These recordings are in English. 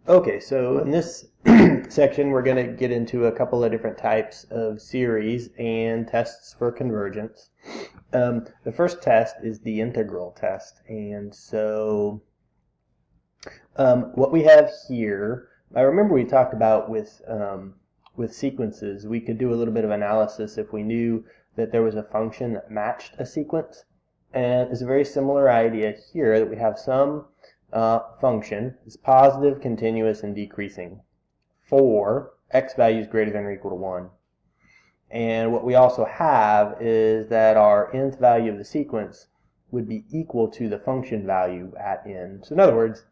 Okay, so in this section we're going to get into a couple of different types of series and tests for convergence. The first test is the integral test, and so what we have here, I remember we talked about with sequences, we could do a little bit of analysis if we knew that there was a function that matched a sequence, and it's a very similar idea here that we have some function is positive, continuous, and decreasing for x values greater than or equal to 1. And what we also have is that our nth value of the sequence would be equal to the function value at n. So in other words,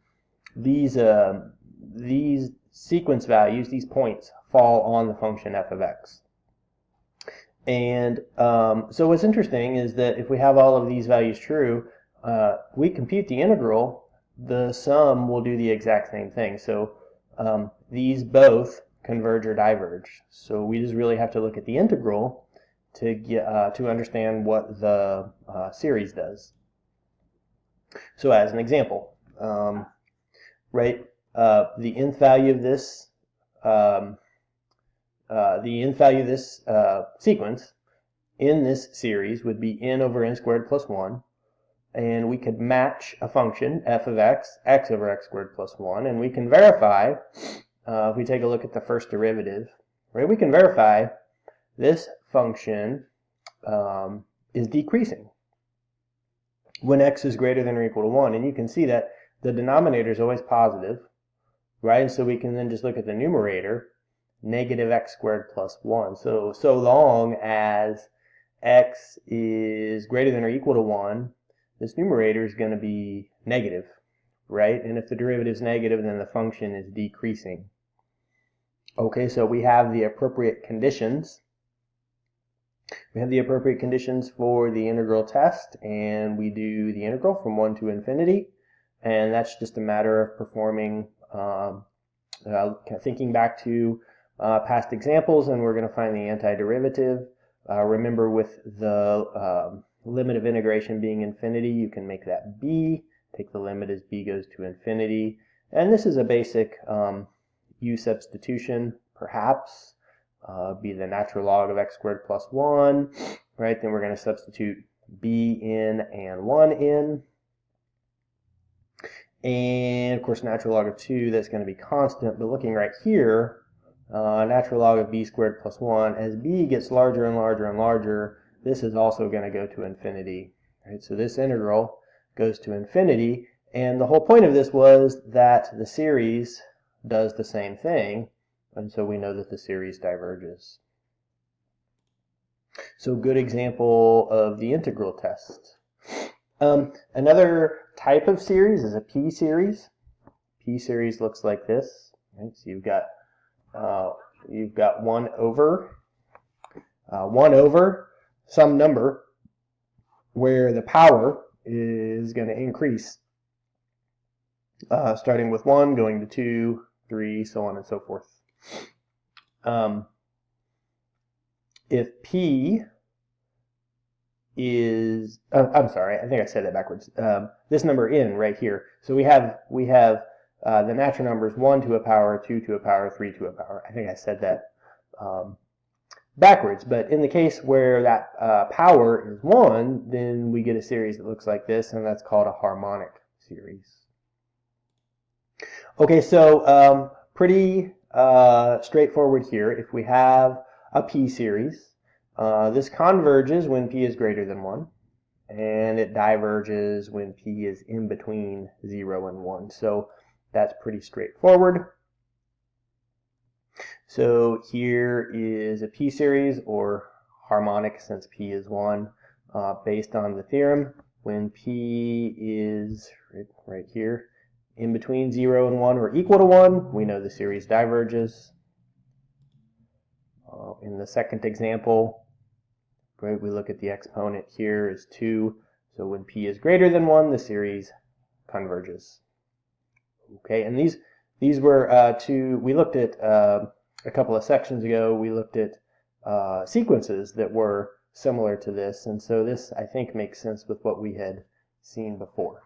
these sequence values, these points, fall on the function f of x. And so what's interesting is that if we have all of these values true, we compute the integral, the sum will do the exact same thing. So these both converge or diverge. So we just really have to look at the integral to get to understand what the series does. So as an example, right, the nth value of this sequence in this series would be n over n squared plus 1. And we could match a function, f of x, x over x squared plus 1, and we can verify, if we take a look at the first derivative, right, we can verify this function is decreasing when x is greater than or equal to 1. And you can see that the denominator is always positive, right? And so we can then just look at the numerator, negative x squared plus 1. So long as x is greater than or equal to 1, this numerator is going to be negative, right? And if the derivative is negative, then the function is decreasing. Okay, so we have the appropriate conditions. We have the appropriate conditions for the integral test, and we do the integral from 1 to infinity. And that's just a matter of performing, thinking back to past examples, and we're going to find the antiderivative. Remember, with the limit of integration being infinity, you can make that b, take the limit as b goes to infinity, and this is a basic u substitution, perhaps, be the natural log of x squared plus 1, right? Then we're going to substitute b in and 1 in, and of course natural log of 2, that's going to be constant, but looking right here, natural log of b squared plus 1, as b gets larger and larger and larger, this is also going to go to infinity. Right? So this integral goes to infinity, and the whole point of this was that the series does the same thing, and so we know that the series diverges. So good example of the integral test. Another type of series is a p-series. P-series looks like this. Right? So you've got 1 over some number where the power is going to increase, starting with 1, going to 2, 3, so on and so forth. If P is, I'm sorry, I think I said that backwards. This number n right here. So we have the natural numbers 1 to a power, 2 to a power, 3 to a power. I think I said that backwards, but in the case where that power is 1, then we get a series that looks like this, and that's called a harmonic series. Okay, so pretty straightforward here. If we have a p-series, this converges when p is greater than 1, and it diverges when p is in between 0 and 1. So that's pretty straightforward. So here is a p-series, or harmonic since p is 1, based on the theorem. When p is right here, in between 0 and 1 or equal to 1, we know the series diverges. In the second example, right, we look at the exponent here is 2. So when p is greater than 1, the series converges. Okay, and these were we looked at a couple of sections ago, we looked at sequences that were similar to this, and so this, I think, makes sense with what we had seen before.